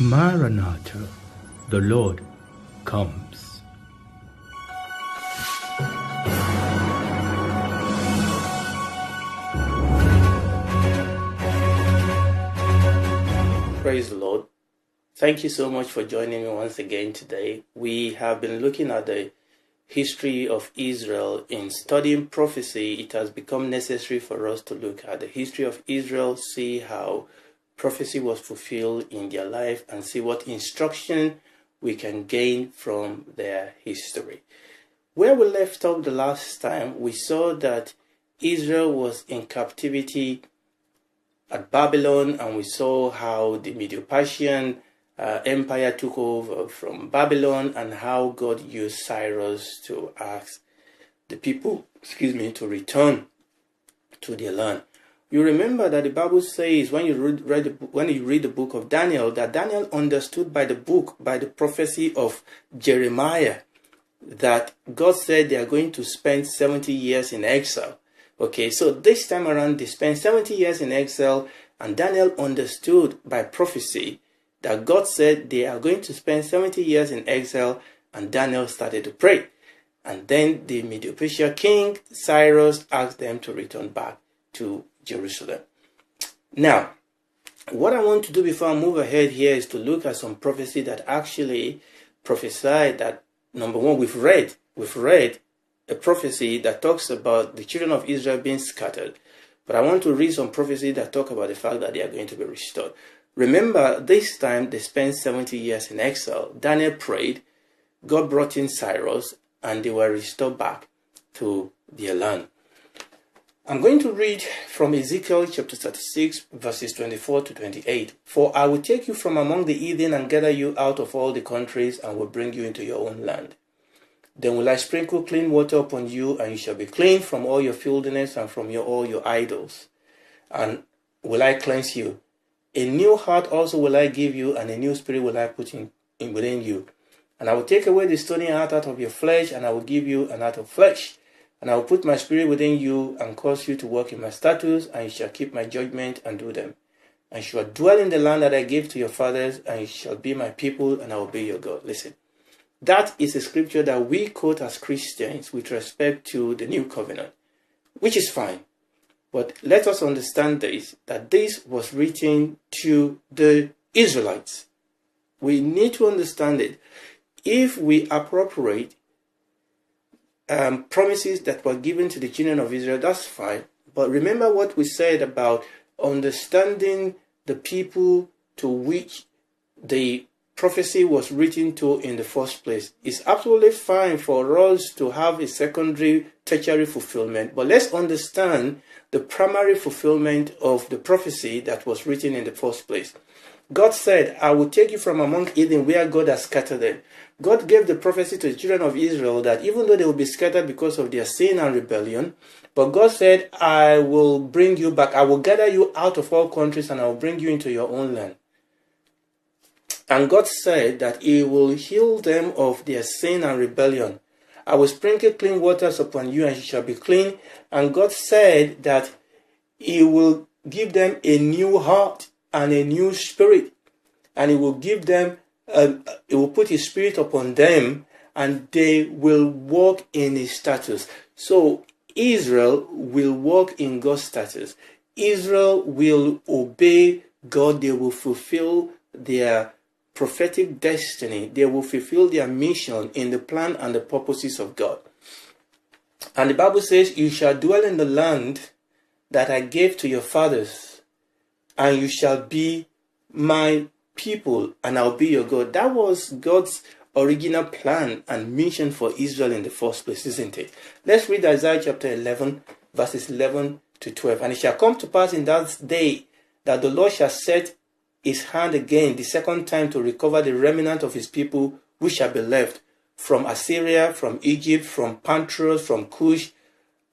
Maranatha, the Lord comes. Praise the Lord. Thank you so much for joining me once again today. We have been looking at the history of Israel. In studying prophecy, it has become necessary for us to look at the history of Israel, see how prophecy was fulfilled in their life, and see what instruction we can gain from their history. Where we left off the last time, we saw that Israel was in captivity at Babylon, and we saw how the Medo-Persian empire took over from Babylon, and how God used Cyrus to ask the people, to return to their land. You remember that the Bible says when you read the book of Daniel, that Daniel understood by the prophecy of Jeremiah, that God said they are going to spend 70 years in exile. Okay, so this time around they spent 70 years in exile, and Daniel understood by prophecy that God said they are going to spend 70 years in exile, and Daniel started to pray. And then the Medo-Persia king, Cyrus, asked them to return back to Jerusalem. Now, what I want to do before I move ahead here is to look at some prophecy that actually prophesied that, number one, we've read a prophecy that talks about the children of Israel being scattered. But I want to read some prophecy that talk about the fact that they are going to be restored. Remember, this time they spent 70 years in exile. Daniel prayed, God brought in Cyrus, and they were restored back to their land. I'm going to read from Ezekiel chapter 36, verses 24 to 28. For I will take you from among the heathen and gather you out of all the countries, and will bring you into your own land. Then will I sprinkle clean water upon you, and you shall be clean from all your filthiness and from all your idols. And will I cleanse you. A new heart also will I give you, and a new spirit will I put in within you. And I will take away the stony heart out of your flesh, and I will give you an heart of flesh. And I will put my spirit within you, and cause you to walk in my statutes, and you shall keep my judgment and do them. And you shall dwell in the land that I gave to your fathers, and you shall be my people, and I will be your God. Listen, that is a scripture that we quote as Christians with respect to the new covenant, which is fine. But let us understand this, that this was written to the Israelites. We need to understand it. If we appropriate promises that were given to the children of Israel, that's fine. But remember what we said about understanding the people to which the prophecy was written to in the first place. It's absolutely fine for us to have a secondary, tertiary fulfillment, but let's understand the primary fulfillment of the prophecy that was written in the first place. God said, I will take you from among heathen where God has scattered them. God gave the prophecy to the children of Israel that even though they will be scattered because of their sin and rebellion, but God said, I will bring you back. I will gather you out of all countries, and I will bring you into your own land. And God said that He will heal them of their sin and rebellion. I will sprinkle clean waters upon you, and you shall be clean. And God said that He will give them a new heart and a new spirit. And He will give them, He will put His spirit upon them, and they will walk in His status. So Israel will walk in God's status. Israel will obey God. They will fulfill their prophetic destiny. They will fulfill their mission in the plan and the purposes of God. And the Bible says, you shall dwell in the land that I gave to your fathers, and you shall be my people, and I'll be your God. That was God's original plan and mission for Israel in the first place, isn't it? Let's read Isaiah chapter 11, verses 11 to 12. And it shall come to pass in that day that the Lord shall set His hand again the second time to recover the remnant of His people which shall be left from Assyria, from Egypt, from Pathros, from Cush,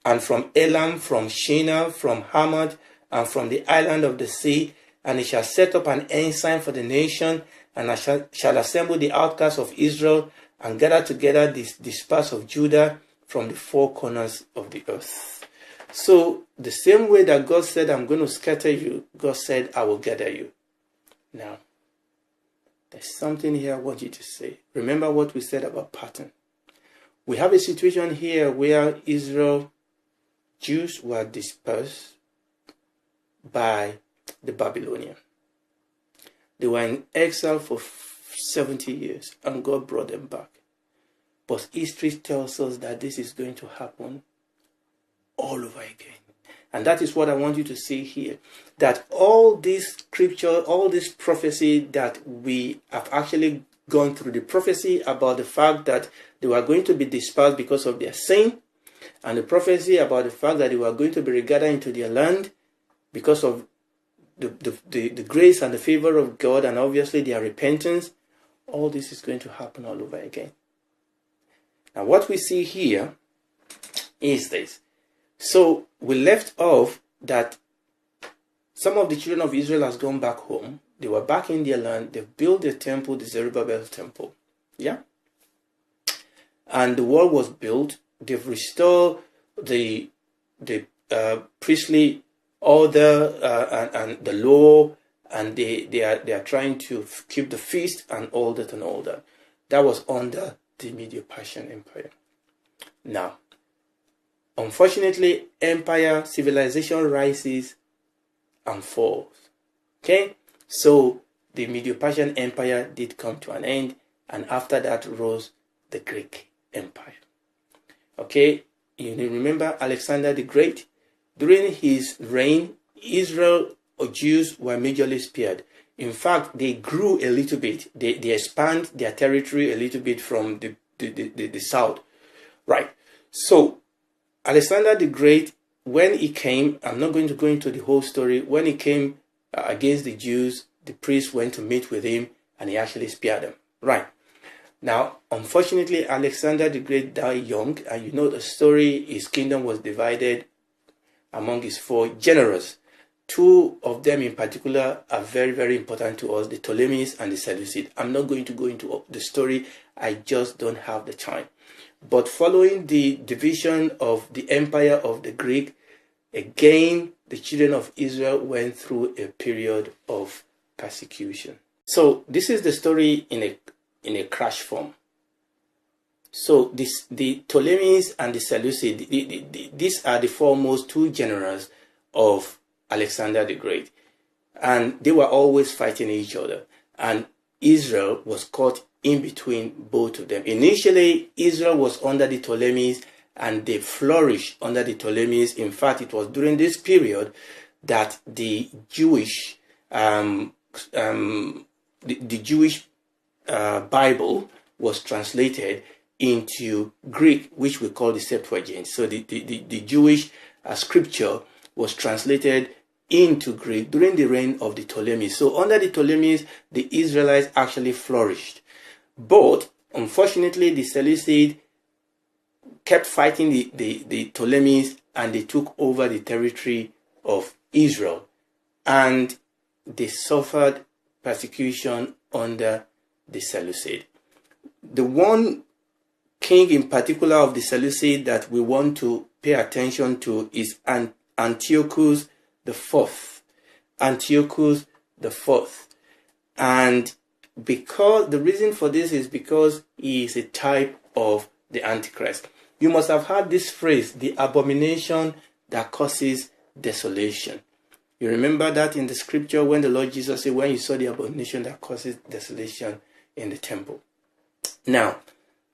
and from Elam, from Shinar, from Hamath, and from the island of the sea. And He shall set up an ensign for the nation, and I shall assemble the outcasts of Israel, and gather together the dispersed of Judah from the four corners of the earth. So the same way that God said, I'm going to scatter you, God said, I will gather you. Now, There's something here I want you to say. Remember what we said about pattern. We have a situation here where Israel Jews were dispersed by the Babylonians. They were in exile for 70 years and God brought them back. But history tells us that this is going to happen all over again. And that is what I want you to see here. That all this scripture, all this prophecy that we have actually gone through, the prophecy about the fact that they were going to be dispersed because of their sin, and the prophecy about the fact that they were going to be regathered into their land because of the grace and the favor of God, and obviously their repentance, all this is going to happen all over again. Now what we see here is this. So we left off that some of the children of Israel has gone back home. They were back in their land. They've built the temple, the Zerubbabel temple. Yeah. And the wall was built. They've restored the priestly order and the law, and they are trying to keep the feast and all that and all that. That was under the Medo-Persian Empire. Now, unfortunately, empire, civilization rises and falls. Okay? So, the Medo-Persian Empire did come to an end, and after that rose the Greek Empire. Okay? You remember Alexander the Great? During his reign, Israel or Jews were majorly spared. In fact, they grew a little bit. They expand their territory a little bit from the south. Right. So, Alexander the Great, when he came, I'm not going to go into the whole story, when he came against the Jews, the priests went to meet with him and he actually spared them. Right. Now, unfortunately, Alexander the Great died young, and you know the story, his kingdom was divided among his 4 generals. 2 of them in particular are very, very important to us, the Ptolemies and the Seleucids. I'm not going to go into the story, I just don't have the time. But following the division of the empire of the Greek, again, the children of Israel went through a period of persecution. So this is the story in a crash form. So the Ptolemies and the Seleucids, these are the foremost 2 generals of Alexander the Great. And they were always fighting each other. And Israel was caught in between both of them. Initially, Israel was under the Ptolemies and they flourished under the Ptolemies. In fact, it was during this period that the Jewish Bible was translated into Greek, which we call the Septuagint. So the Jewish scripture was translated into Greek during the reign of the Ptolemies. So under the Ptolemies, the Israelites actually flourished. But unfortunately, the Seleucids kept fighting the Ptolemies, and they took over the territory of Israel. And they suffered persecution under the Seleucids. The one king in particular of the Seleucids that we want to pay attention to is Antiochus IV. Antiochus IV. And because the reason for this is because he is a type of the Antichrist. You must have heard this phrase, the abomination that causes desolation. You remember that in the scripture when the Lord Jesus said, when you saw the abomination that causes desolation in the temple. Now,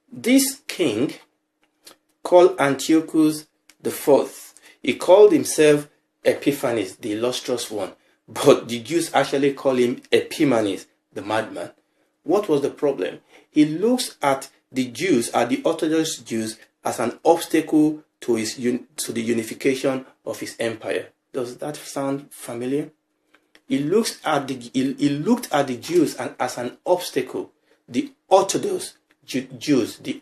this king called Antiochus IV, he called himself Epiphanes, the illustrious one. But the Jews actually call him Epimanes, the madman. What was the problem? He looks at the Jews, at the Orthodox Jews, as an obstacle to the unification of his empire. Does that sound familiar? He looked at the Jews as an obstacle, the Orthodox Jews, he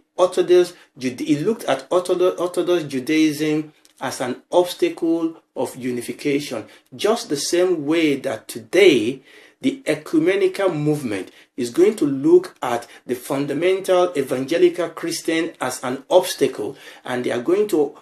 looked at Orthodox Judaism as an obstacle of unification, just the same way that today the ecumenical movement is going to look at the fundamental evangelical Christian as an obstacle, and they are going to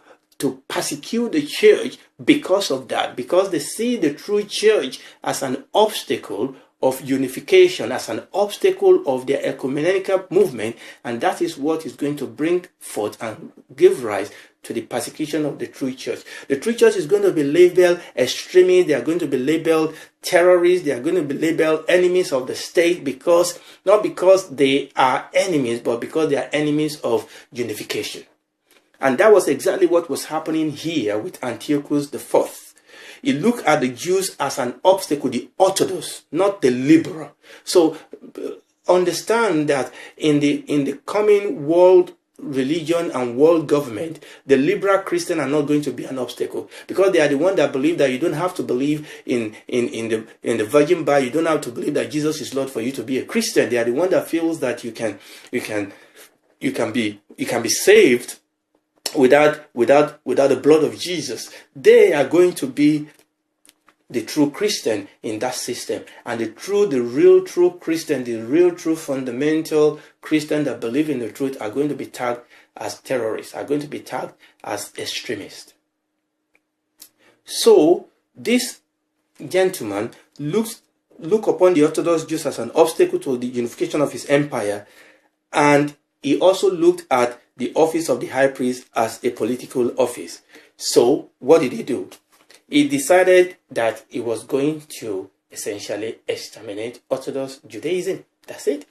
persecute the church because of that, because they see the true church as an obstacle of unification, as an obstacle of their ecumenical movement, and that is what is going to bring forth and give rise to the persecution of the true church. The true church is going to be labeled extremists, they are going to be labeled terrorists, they are going to be labeled enemies of the state, because not because they are enemies, but because they are enemies of unification. And that was exactly what was happening here with Antiochus IV. He looked at the Jews as an obstacle, the Orthodox, not the liberal. So understand that in the coming world religion and world government, the liberal Christians are not going to be an obstacle, because they are the ones that believe that you don't have to believe in the Virgin Birth, you don't have to believe that Jesus is Lord for you to be a Christian. They are the one that feels that you can be saved without the blood of Jesus. They are going to be the true Christian in that system. And the real true Christian, the real true fundamental Christian that believe in the truth are going to be tagged as terrorists, are going to be tagged as extremists. So this gentleman look upon the Orthodox Jews as an obstacle to the unification of his empire, and he also looked at the office of the high priest as a political office. So what did he do? He decided that he was going to essentially exterminate Orthodox Judaism. That's it.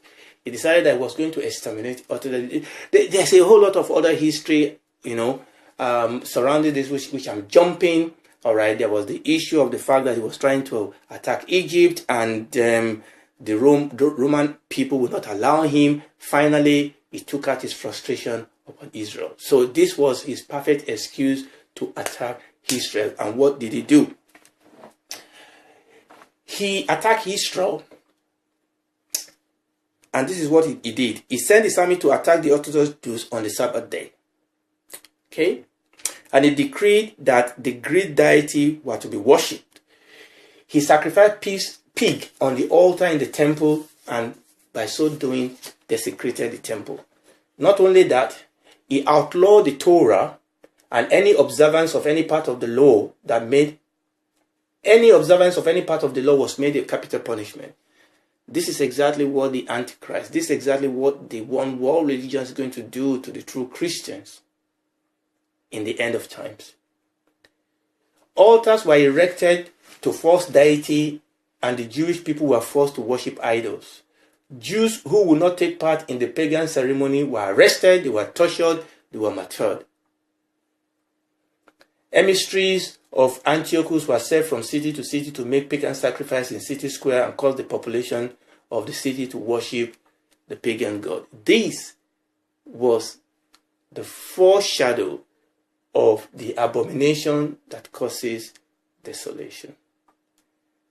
He decided that he was going to exterminate Orthodox. There's a whole lot of other history, surrounding this, which I'm jumping. All right, there was the issue of the fact that he was trying to attack Egypt, and the Roman people would not allow him. Finally, he took out his frustration upon Israel. So this was his perfect excuse to attack Israel. And what did he do? He attacked Israel, and this is what he did. He sent his army to attack the Orthodox Jews on the Sabbath day. Okay? And he decreed that the Greek deity were to be worshipped. He sacrificed pig on the altar in the temple, and by so doing, desecrated the temple. Not only that, he outlawed the Torah and any observance of any part of the law was made a capital punishment. This is exactly what the Antichrist, this is exactly what the one world religion is going to do to the true Christians in the end of times. Altars were erected to false deity, and the Jewish people were forced to worship idols. Jews who would not take part in the pagan ceremony were arrested, they were tortured, they were martyred. Emissaries of Antiochus were sent from city to city to make pagan sacrifice in city square and cause the population of the city to worship the pagan god. This was the foreshadow of the abomination that causes desolation.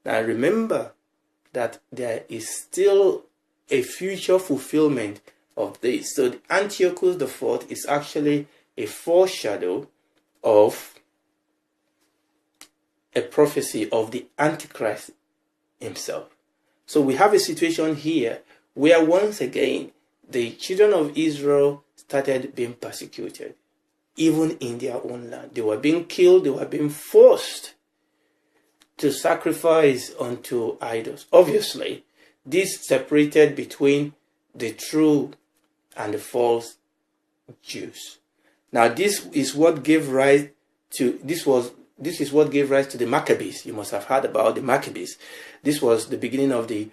Now remember that there is still a future fulfillment of this. So the Antiochus IV is actually a foreshadow of a prophecy of the Antichrist himself. So we have a situation here where once again the children of Israel started being persecuted, even in their own land. They were being killed, they were being forced to sacrifice unto idols. Obviously, this separated between the true and the false Jews. Now, this is what gave rise to the Maccabees. You must have heard about the Maccabees. This was the beginning of the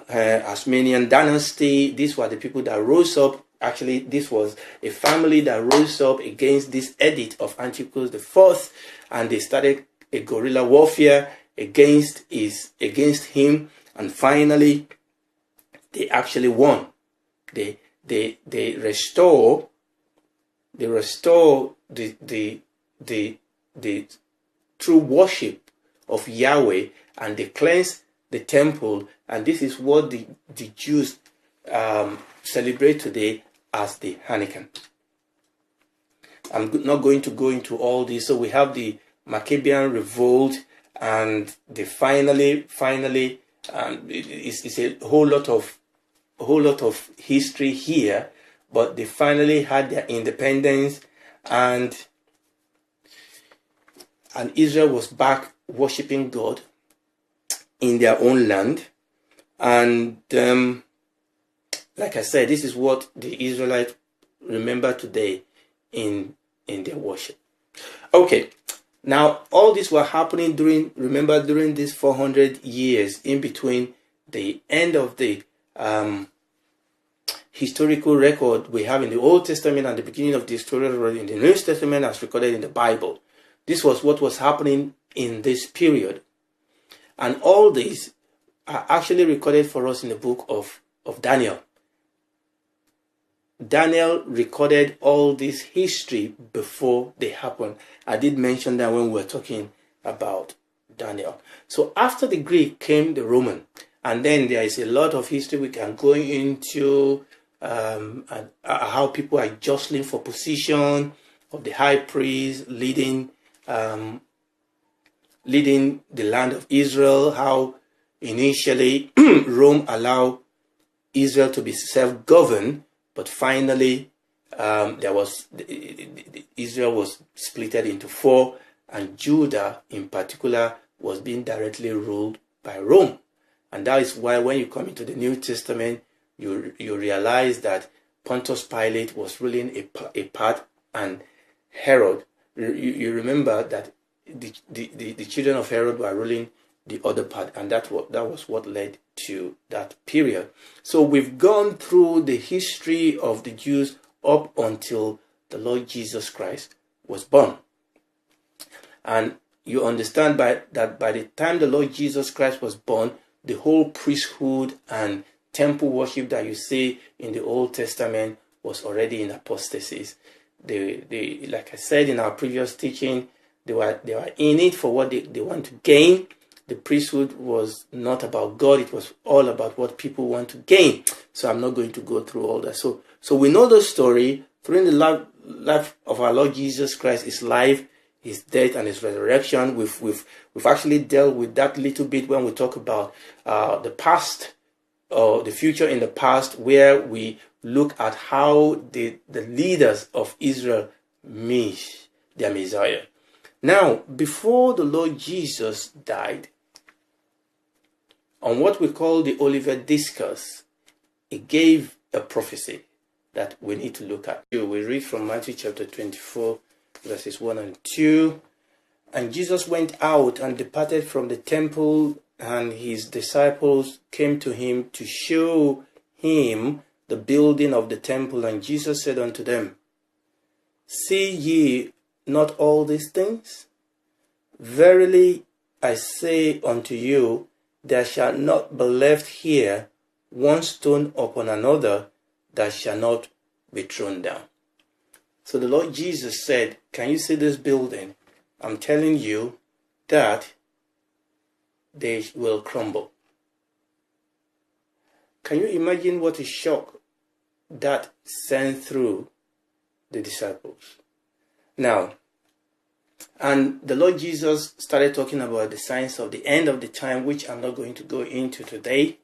Asmonean dynasty. These were the people that rose up. Actually, this was a family that rose up against this edict of Antiochus IV, and they started a guerrilla warfare against him, and finally they actually won. They restore the true worship of Yahweh, and they cleanse the temple, and this is what the Jews celebrate today as the Hanukkah. I'm not going to go into all this. So we have the Maccabean revolt, and they finally it's a whole lot of history here, but they finally had their independence, and Israel was back worshiping God in their own land. And like I said, this is what the Israelites remember today in their worship. Okay, now all this was happening during these 400 years in between the end of the historical record we have in the Old Testament and the beginning of the historical record in the New Testament as recorded in the Bible. This was what was happening in this period. And all these are actually recorded for us in the book of Daniel. Daniel recorded all this history before they happened. I did mention that when we were talking about Daniel. So after the Greek came the Roman. And then there is a lot of history we can go into, how people are jostling for position of the high priest leading the land of Israel, how initially Rome allowed Israel to be self-governed, but finally Israel was split into four, and Judah in particular was being directly ruled by Rome. And that is why when you come into the New Testament, you realize that Pontius Pilate was ruling a part, and Herod, you remember that the children of Herod were ruling the other part, and that was what led to that period. So we've gone through the history of the Jews up until the Lord Jesus Christ was born. And you understand that by the time the Lord Jesus Christ was born, the whole priesthood and temple worship that you see in the Old Testament was already in apostasy. Like I said in our previous teaching, they were in it for what they want to gain. The priesthood was not about God, it was all about what people want to gain. So I'm not going to go through all that. So we know the story. Through the life of our Lord Jesus Christ, his life, his death, and his resurrection. We've actually dealt with that little bit when we talk about the past, or the future in the past, where we look at how the leaders of Israel meet their Messiah. Now, before the Lord Jesus died, on what we call the Olivet Discourse, he gave a prophecy that we need to look at. We read from Matthew chapter 24, verses 1 and 2. And Jesus went out and departed from the temple, and his disciples came to him to show him the building of the temple. And Jesus said unto them, See ye not all these things? Verily I say unto you, there shall not be left here one stone upon another that shall not be thrown down. So the Lord Jesus said, can you see this building? I'm telling you that they will crumble. Can you imagine what a shock that sent through the disciples? Now, and the Lord Jesus started talking about the signs of the end of the time, which I'm not going to go into today.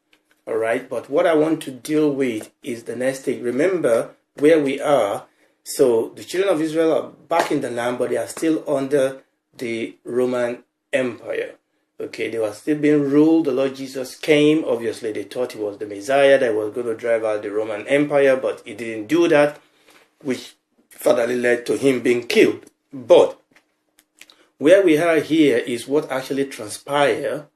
All right. But what I want to deal with is the next thing. Remember where we are. So the children of Israel are back in the land, but they are still under the Roman Empire. Okay. They were still being ruled. The Lord Jesus came. Obviously, they thought he was the Messiah that was going to drive out the Roman Empire, but he didn't do that, which fatally led to him being killed. But where we are here is what actually transpired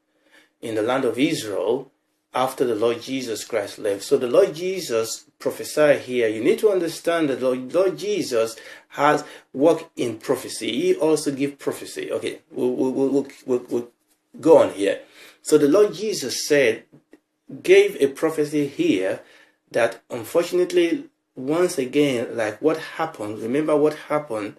in the land of Israel after the Lord Jesus Christ left. So the Lord Jesus prophesied here. You need to understand that the Lord Jesus has worked in prophecy. He also gives prophecy. Okay, we'll go on here. So the Lord Jesus gave a prophecy here that unfortunately, once again, like what happened, remember what happened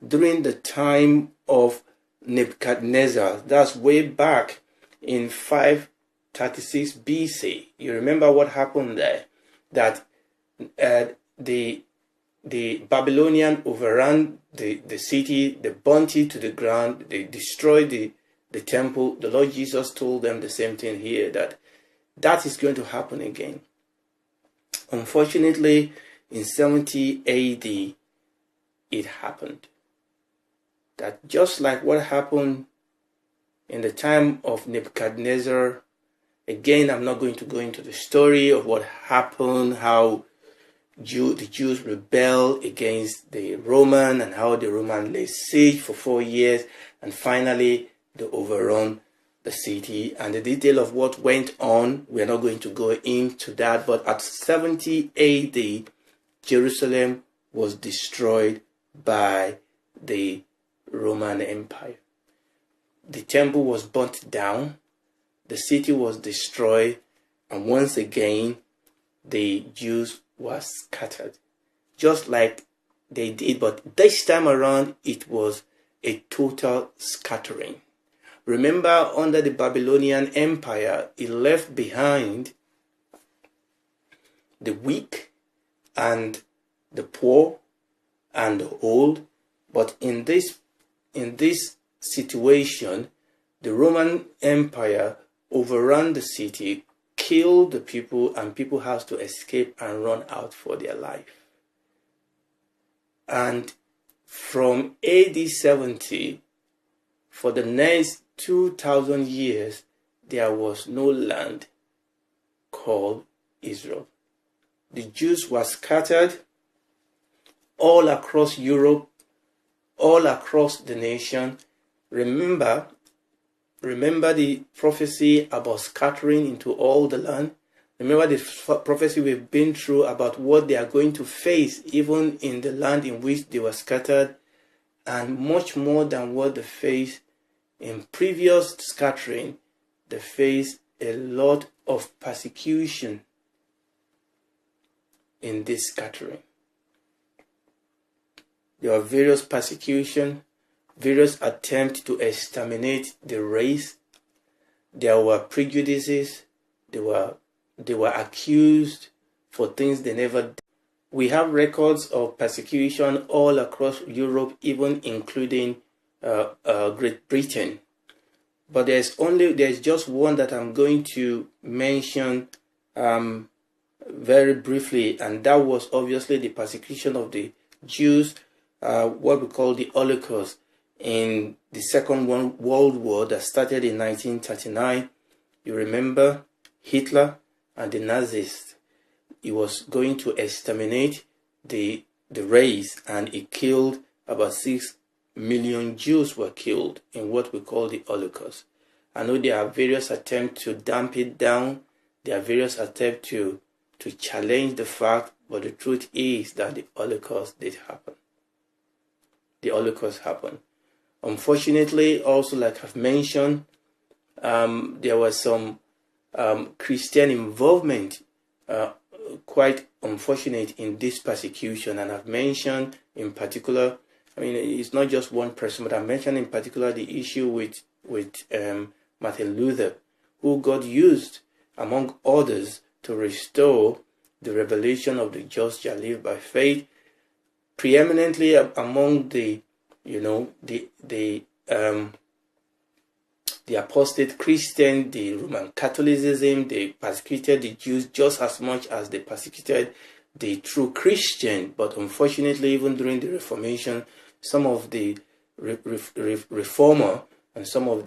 during the time of Nebuchadnezzar. That's way back in 536 BC. You remember what happened there? That the Babylonian overran the city, they burnt it to the ground, they destroyed the temple. The Lord Jesus told them the same thing here, that is going to happen again. Unfortunately, in 70 AD, it happened. That just like what happened in the time of Nebuchadnezzar, Again, I'm not going to go into the story of what happened, how the Jews rebelled against the Roman and how the Roman laid siege for 4 years, and finally they overrun the city. And the detail of what went on, we're not going to go into that, but at 70 AD, Jerusalem was destroyed by the Roman Empire. The temple was burnt down, the city was destroyed, and once again, the Jews were scattered. Just like they did, but this time around, it was a total scattering. Remember, under the Babylonian Empire, it left behind the weak and the poor and the old. But in this situation, the Roman Empire overran the city, killed the people, and people had to escape and run out for their life. And from AD 70, for the next 2,000 years, there was no land called Israel. The Jews were scattered all across Europe, all across the nation. Remember the prophecy about scattering into all the land. Remember the prophecy we've been through about what they are going to face even in the land in which they were scattered, and much more than what they faced in previous scattering. They faced a lot of persecution in this scattering. There were various persecution, various attempts to exterminate the race. There were prejudices. They were accused for things they never did. We have records of persecution all across Europe, even including Great Britain. But there's just one that I'm going to mention very briefly, and that was obviously the persecution of the Jews, what we call the Holocaust, in the Second World War that started in 1939. You remember Hitler and the Nazis. He was going to exterminate the race, and he killed about 6 million Jews were killed in what we call the Holocaust. I know there are various attempts to damp it down. There are various attempts to challenge the fact, but the truth is that the Holocaust did happen. The Holocaust happened. Unfortunately, also, like I've mentioned, there was some Christian involvement, quite unfortunate, in this persecution. And I've mentioned in particular, I mean, it's not just one person, but I mentioned in particular the issue with Martin Luther, who God used, among others, to restore the revelation of the just shall live by faith, preeminently among the apostate Christian, the Roman Catholicism. They persecuted the Jews just as much as they persecuted the true Christian. But unfortunately, even during the Reformation, some of the reformer and some of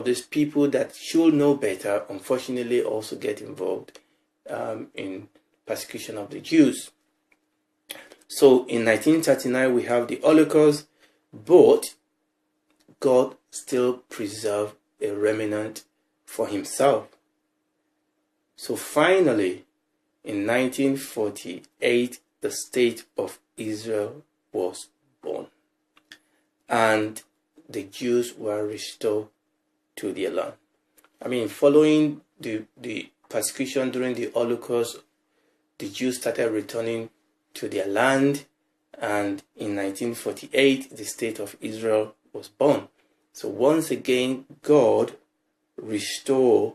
these people that should know better, unfortunately, also get involved in persecution of the Jews. So in 1939, we have the Holocaust, but God still preserved a remnant for himself. So finally, in 1948, the state of Israel was born, and the Jews were restored to their land. I mean, following the persecution during the Holocaust, the Jews started returning to their land, and in 1948, the state of Israel was born. So once again, God restored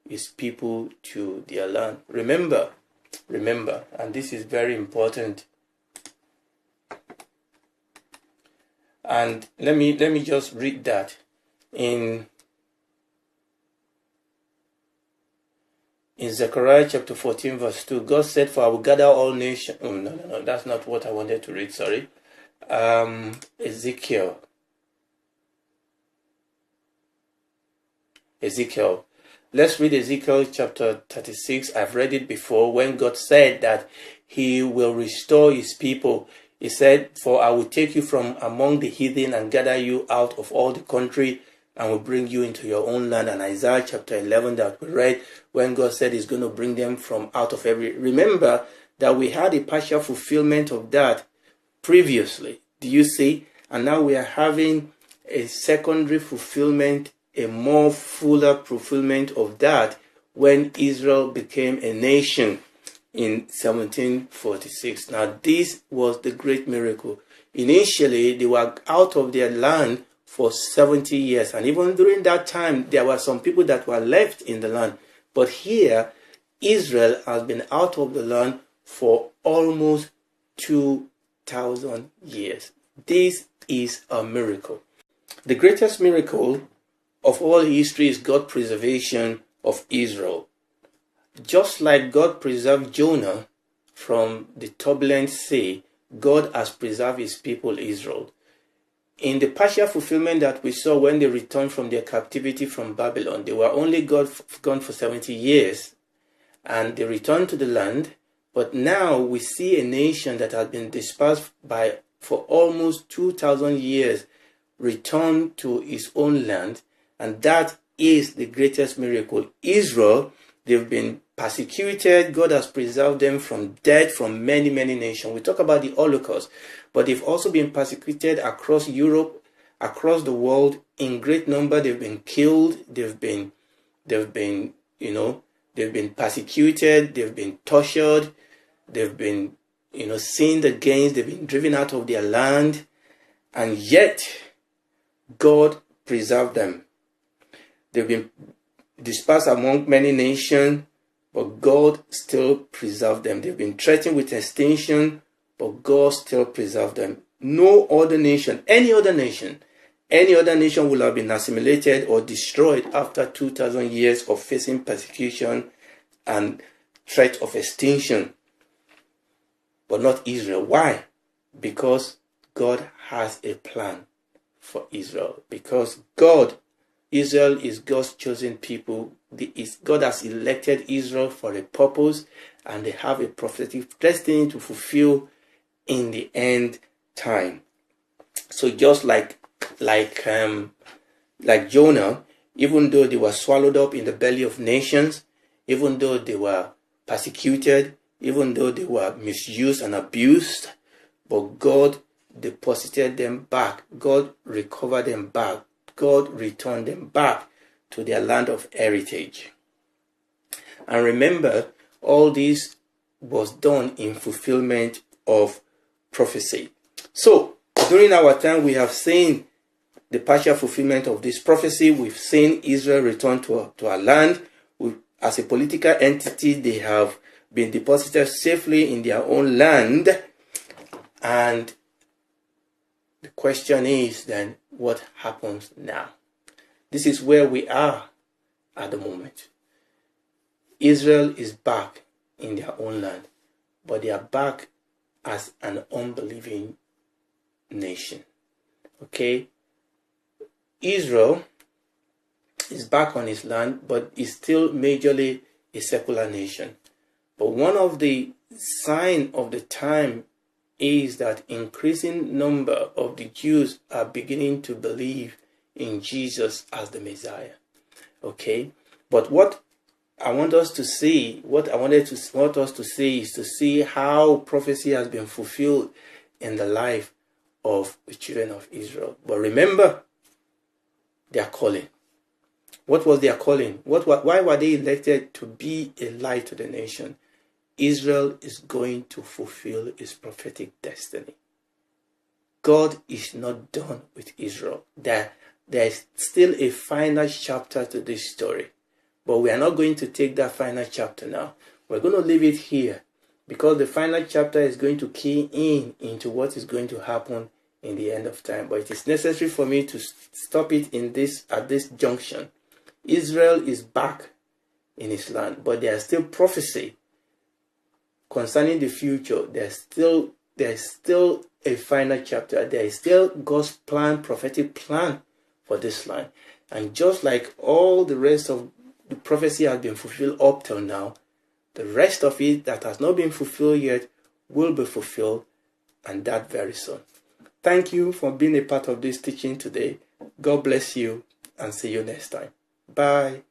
his people to their land. Remember, and this is very important. And let me just read that in Zechariah chapter 14 verse 2. God said, "For I will gather all nations." Oh, no, that's not what I wanted to read. Sorry. Ezekiel. Ezekiel. Let's read Ezekiel chapter 36. I've read it before, when God said that he will restore his people. He said, "For I will take you from among the heathen and gather you out of all the country and will bring you into your own land." And Isaiah chapter 11 that we read, when God said he's going to bring them from out of every... Remember that we had a partial fulfillment of that previously. Do you see? And now we are having a secondary fulfillment, a more fuller fulfillment of that when Israel became a nation in 1746. Now this was the great miracle. Initially, they were out of their land for 70 years. And even during that time, there were some people that were left in the land. But here, Israel has been out of the land for almost 2,000 years. This is a miracle. The greatest miracle of all history is God's preservation of Israel. Just like God preserved Jonah from the turbulent sea, God has preserved his people Israel. In the partial fulfillment that we saw when they returned from their captivity from Babylon, they were only gone for 70 years and they returned to the land. But now we see a nation that has been dispersed for almost 2,000 years return to its own land, and that is the greatest miracle. Israel, they've been persecuted. God has preserved them from death from many, many nations. We talk about the Holocaust, but they've also been persecuted across Europe, across the world in great number. They've been killed. They've been persecuted. They've been tortured. They've been, sinned against. They've been driven out of their land, and yet God preserved them. They've been dispersed among many nations, but God still preserved them. They've been threatened with extinction, but God still preserved them. No other nation, any other nation will have been assimilated or destroyed after 2,000 years of facing persecution and threat of extinction. But not Israel. Why? Because God has a plan for Israel. Because Israel is God's chosen people. God has elected Israel for a purpose, and they have a prophetic destiny to fulfill in the end time. So just like Jonah, even though they were swallowed up in the belly of nations, even though they were persecuted, even though they were misused and abused, but God deposited them back. God recovered them back. God returned them back to their land of heritage. And remember, all this was done in fulfillment of prophecy. So, during our time, we have seen the partial fulfillment of this prophecy. We've seen Israel return to our land. As a political entity, they have been deposited safely in their own land. And the question is then, what happens now? This is where we are at the moment. Israel is back in their own land, but they are back as an unbelieving nation. Okay? Israel is back on his land, but is still majorly a secular nation. But one of the signs of the time is that increasing number of the Jews are beginning to believe in Jesus as the Messiah. Okay? But what I want us to see, what I want us to see is to see how prophecy has been fulfilled in the life of the children of Israel. But remember their calling. What was their calling? Why were they elected to be a light to the nation? Israel is going to fulfill its prophetic destiny. God is not done with Israel. There is still a final chapter to this story. But we are not going to take that final chapter now. We're going to leave it here because the final chapter is going to key into what is going to happen in the end of time. But it is necessary for me to stop it at this junction. Israel is back in his land, but there is still prophecy concerning the future. There's still a final chapter. There is still God's plan, prophetic plan for this land. And just like all the rest of the prophecy has been fulfilled up till now, the rest of it that has not been fulfilled yet will be fulfilled, and that very soon. Thank you for being a part of this teaching today. God bless you, and see you next time. Bye.